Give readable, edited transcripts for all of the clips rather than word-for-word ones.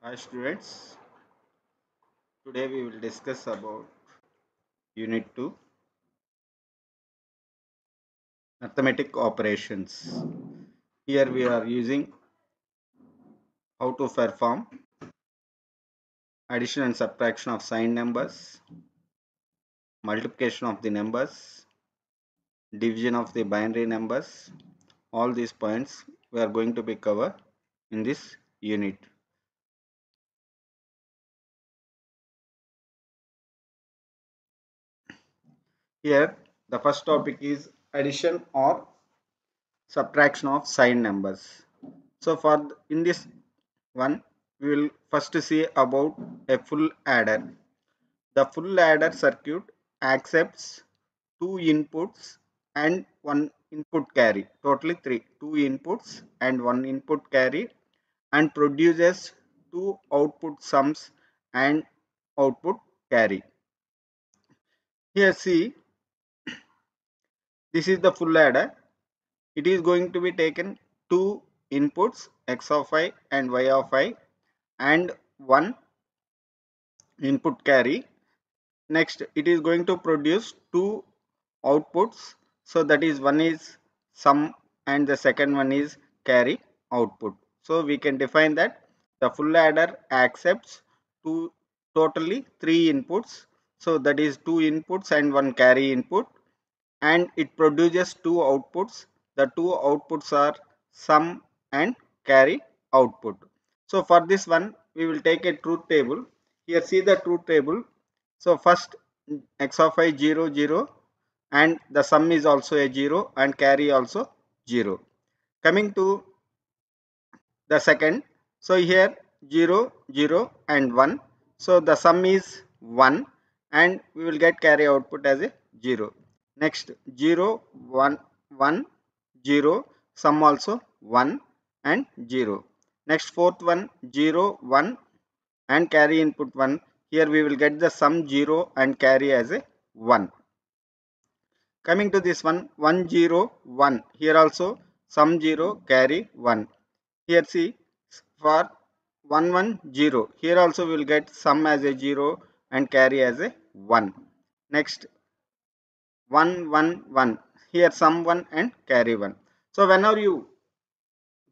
Hi students, today we will discuss about Unit 2 Arithmetic Operations. Here we are using how to perform addition and subtraction of signed numbers, multiplication of the numbers, division of the binary numbers. All these points we are going to be covered in this unit. Here the first topic is addition or subtraction of signed numbers. So in this one, we will first see about a full adder. The full adder circuit accepts two inputs and one input carry, totally three, two inputs and one input carry, and produces two output sums and output carry. Here see, this is the full adder. It is going to be taken two inputs x of I and y of I and one input carry. Next, it is going to produce two outputs. So that is one is sum and the second one is carry output. So we can define that the full adder accepts two totally three inputs. So that is two inputs and one carry input, and it produces two outputs. The two outputs are sum and carry output. So for this one, we will take a truth table. Here see the truth table. So first x of I 0 0 and the sum is also a 0 and carry also 0. Coming to the second, so here 0 0 and 1. So the sum is 1 and we will get carry output as a 0. Next 0 1 1 0, sum also 1 and 0. Next fourth one 0 1 and carry input 1. Here we will get the sum 0 and carry as a 1. Coming to this one 1 0 1, here also sum 0 carry 1. Here see, for 1 1 0, here also we will get sum as a 0 and carry as a 1. Next 1 1 1, here sum 1 and carry 1. So whenever you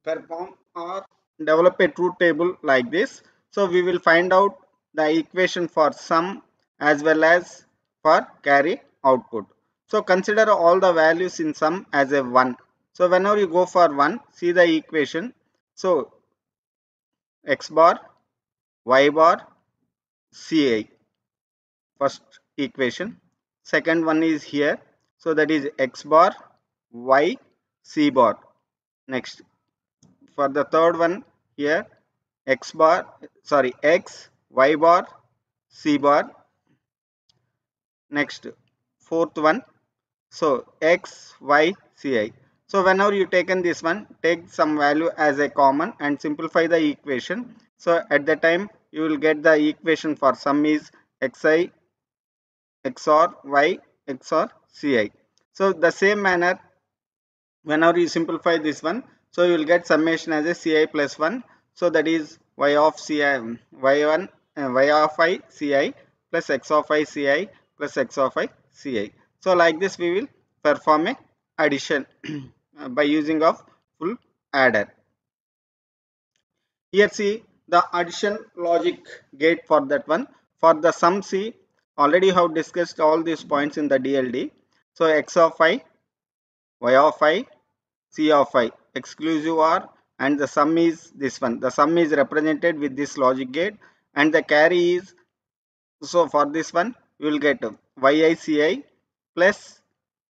perform or develop a truth table like this, so we will find out the equation for sum as well as for carry output. So consider all the values in sum as a 1. So whenever you go for 1, see the equation. So x bar, y bar, ci, first equation. Second one is here. So that is x bar, y, c bar. Next, for the third one here, x bar, sorry, x, y bar, c bar. Next, fourth one, so x, y, ci. So whenever you taken this one, take some value as a common and simplify the equation. So at the time you will get the equation for sum is xi xor y xor ci. So the same manner, whenever you simplify this one, so you will get summation as a ci plus 1. So that is y of ci y1 y of I ci plus x of I ci plus x of I ci. So like this we will perform a addition by using of full adder. Here see the addition logic gate for that one. For the sum C, already have discussed all these points in the DLD. So x of I, y of I, c of I, exclusive OR, and the sum is this one. The sum is represented with this logic gate and the carry is, so for this one we will get yici plus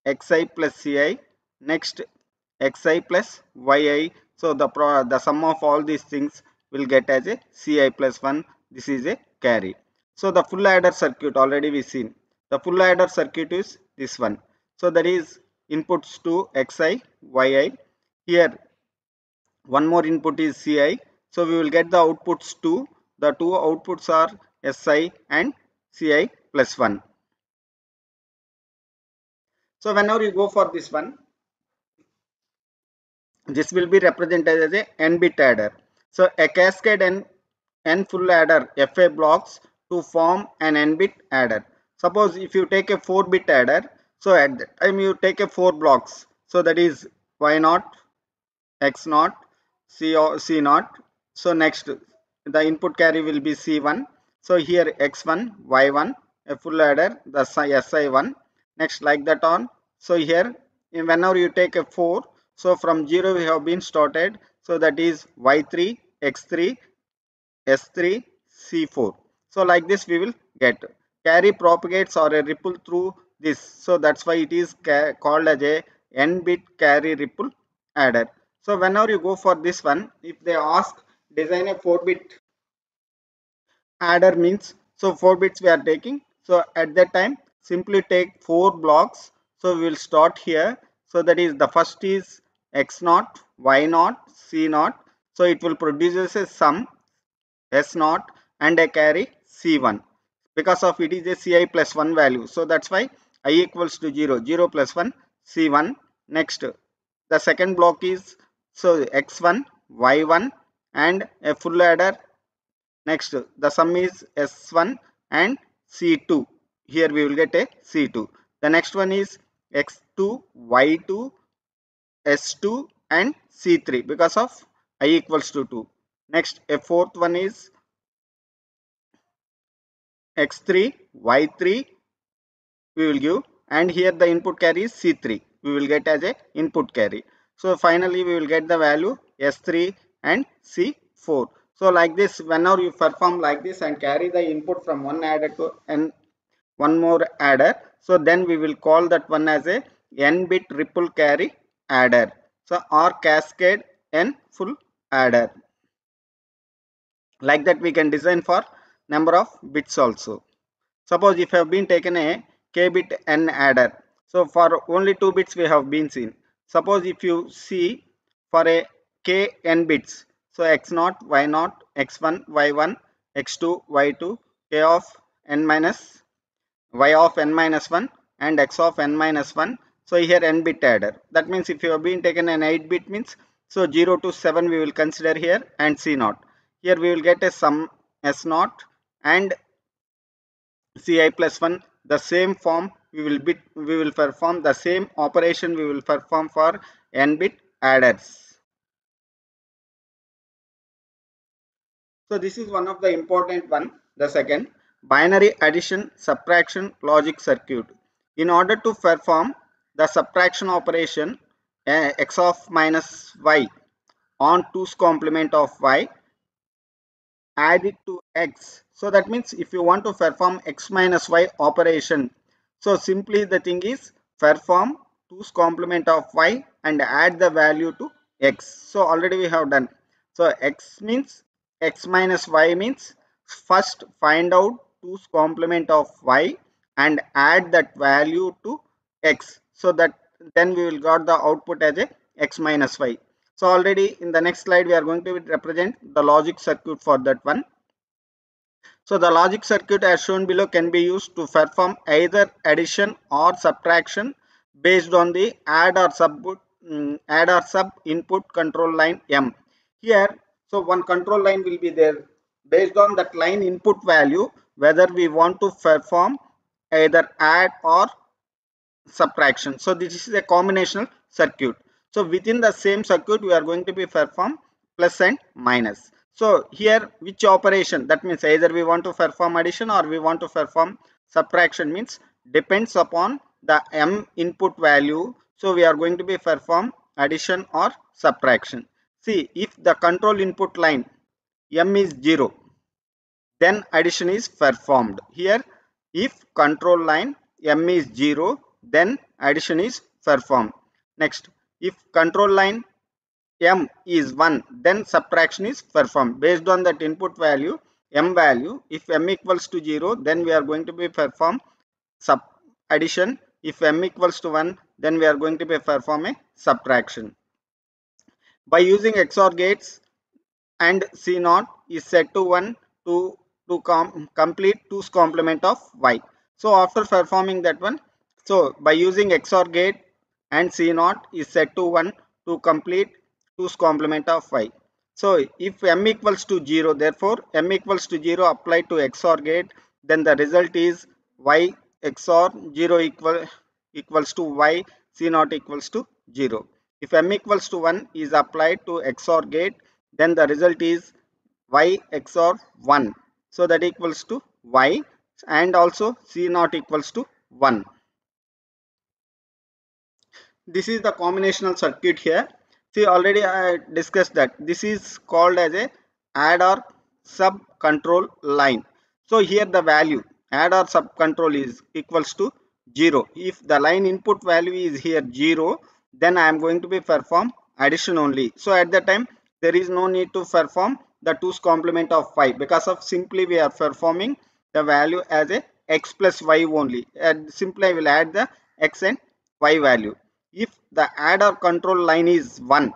xi plus ci. Next xi plus yi. So the sum of all these things will get as a ci plus 1. This is a carry. So the full adder circuit already we seen. The full adder circuit is this one. So that is inputs to xi yi. Here one more input is ci. So we will get the outputs to, the two outputs are si and ci plus 1. So whenever you go for this one, this will be represented as a n bit adder. So a cascade n n full adder FA blocks to form an n bit adder. Suppose if you take a 4-bit adder, so at that time you take a 4 blocks. So that is Y0, X0, C0. So next the input carry will be C1. So here X1, Y1, a full adder, the SI1. Next like that on. So here whenever you take a 4, so from 0 we have been started. So that is Y3, X3, S3, C4. So like this we will get. Carry propagates or a ripple through this. So that's why it is called as a n-bit carry ripple adder. So whenever you go for this one, if they ask design a 4-bit adder means, so 4 bits we are taking. So at that time simply take 4 blocks. So we will start here. So that is the first is X0, Y0, C0. So it will produce a sum S0 and a carry C1 because of it is a Ci plus 1 value. So that's why I equals to 0, 0 plus 1 C1. Next the second block is so X1, Y1 and a full adder. Next the sum is S1 and C2. Here we will get a C2. The next one is X2, Y2, S2 and C3 because of I equals to 2. Next a fourth one is X3, Y3 we will give, and here the input carry is C3. We will get as a input carry. So finally we will get the value S3 and C4. So like this, whenever you perform like this and carry the input from one adder to and one more adder, so then we will call that one as a n-bit ripple carry adder. So or cascade n full adder. Like that we can design for number of bits also. Suppose if have been taken a k bit n adder, so for only 2 bits we have been seen. Suppose if you see for a k n bits, so x0, y0, x1, y1, x2, y2, k of n minus y of n minus 1 and x of n minus 1. So here n bit adder. That means if you have been taken an 8 bit means, so 0 to 7 we will consider here and C0. Here we will get a sum S0 and Ci plus 1, the same form we will perform the same operation we will perform for n bit adders. So this is one of the important one. The second, binary addition subtraction logic circuit. In order to perform the subtraction operation x of minus y on 2's complement of y, add it to x. So that means if you want to perform x minus y operation, so simply the thing is perform 2's complement of y and add the value to x. So already we have done. So x means x minus y means first find out 2's complement of y and add that value to x. So that then we will got the output as a x minus y. So already in the next slide we are going to represent the logic circuit for that one. So the logic circuit as shown below can be used to perform either addition or subtraction based on the add or sub input control line M. Here, so one control line will be there. Based on that line input value, whether we want to perform either add or subtraction. So this is a combinational circuit. So within the same circuit we are going to be perform plus and minus. So here which operation, that means either we want to perform addition or we want to perform subtraction, means depends upon the M input value. So we are going to be perform addition or subtraction. See, if the control input line M is 0, then addition is performed. Here if control line M is 0, then addition is performed. Next, if control line M is 1, then subtraction is performed. Based on that input value M value, if M equals to 0, then we are going to be perform sub addition. If M equals to 1, then we are going to be perform a subtraction. By using XOR gates and C0 is set to 1 to complete 2's complement of y. So after performing that one, so by using XOR gate and C0 is set to 1 to complete 2's complement of y. So if m equals to 0, therefore m equals to 0 applied to XOR gate, then the result is y XOR 0 equals to y C naught equals to 0. If m equals to 1 is applied to XOR gate, then the result is y XOR 1. So that equals to y, and also C naught equals to 1. This is the combinational circuit here. See, already I discussed that this is called as a add or sub control line. So here the value add or sub control is equals to 0. If the line input value is here 0, then I am going to be perform addition only. So at that time there is no need to perform the 2's complement of 5, because of simply we are performing the value as a x plus y only, and simply I will add the x and y value. If the add or control line is 1,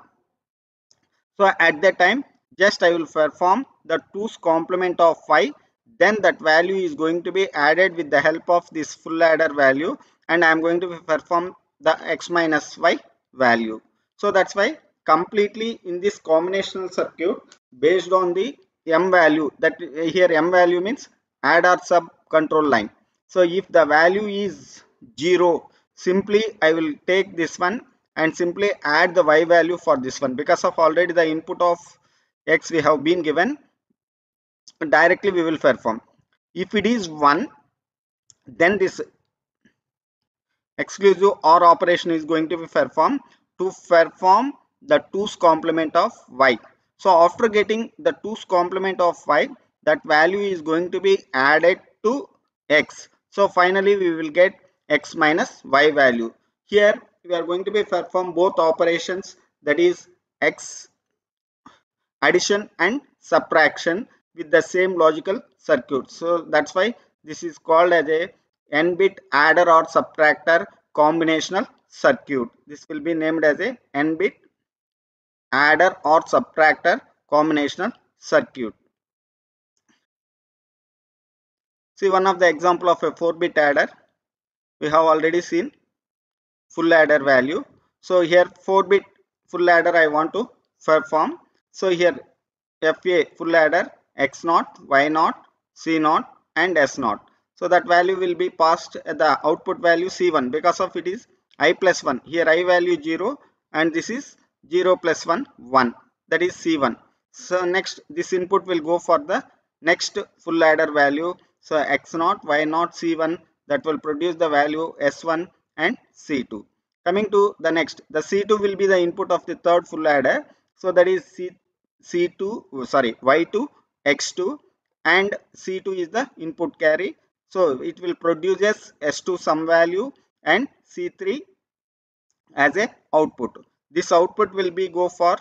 so at that time just I will perform the 2's complement of 5, then that value is going to be added with the help of this full adder value, and I am going to perform the x minus y value. So that's why completely in this combinational circuit, based on the m value, that here m value means add or sub control line. So if the value is 0, simply I will take this one and simply add the y value for this one, because of already the input of x we have been given, directly we will perform. If it is 1, then this exclusive OR operation is going to be performed to perform the 2's complement of y. So after getting the 2's complement of y, that value is going to be added to x. So finally we will get x minus y value. Here we are going to be perform both operations, that is x addition and subtraction, with the same logical circuit. So that's why this is called as a n-bit adder or subtractor combinational circuit. This will be named as a n-bit adder or subtractor combinational circuit. See, one of the example of a 4-bit adder, we have already seen full adder value. So here 4-bit full adder I want to perform. So here FA full adder x naught, y naught, c naught and s naught. So that value will be passed at the output value C1, because of it is I plus 1. Here I value 0 and this is 0 plus 1 1, that is C1. So next this input will go for the next full adder value. So x naught, y naught, C1, that will produce the value S1 and C2. Coming to the next, the C2 will be the input of the third full adder. So that is y2 x2, and C2 is the input carry. So it will produce S2 some value and C3 as a output. This output will be go for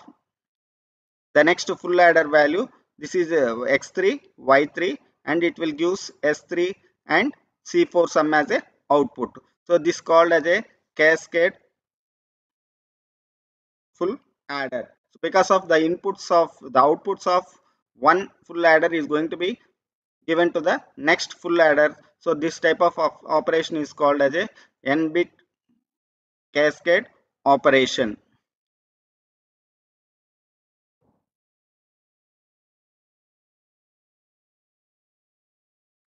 the next full adder value. This is x3, y3, and it will give S3 and C4 sum as a output. So this called as a cascade full adder. So because of the inputs of the outputs of one full adder is going to be given to the next full adder. So this type of operation is called as a n-bit cascade operation.